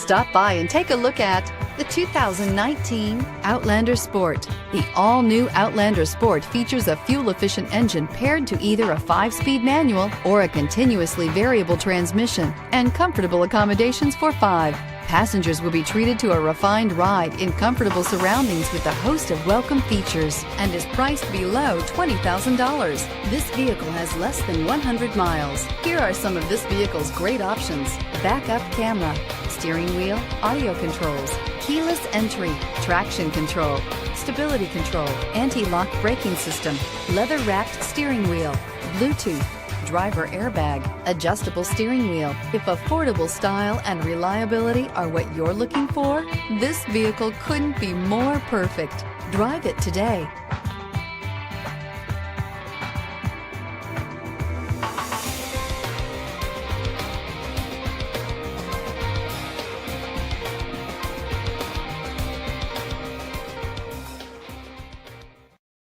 Stop by and take a look at the 2019 Outlander Sport. The all-new Outlander Sport features a fuel-efficient engine paired to either a 5-speed manual or a continuously variable transmission, and comfortable accommodations for 5. Passengers will be treated to a refined ride in comfortable surroundings with a host of welcome features, and is priced below $20,000. This vehicle has less than 100 miles. Here are some of this vehicle's great options: backup camera, steering wheel audio controls, keyless entry, traction control, stability control, anti-lock braking system, leather-wrapped steering wheel, Bluetooth, driver airbag, adjustable steering wheel. If affordable style and reliability are what you're looking for, this vehicle couldn't be more perfect. Drive it today.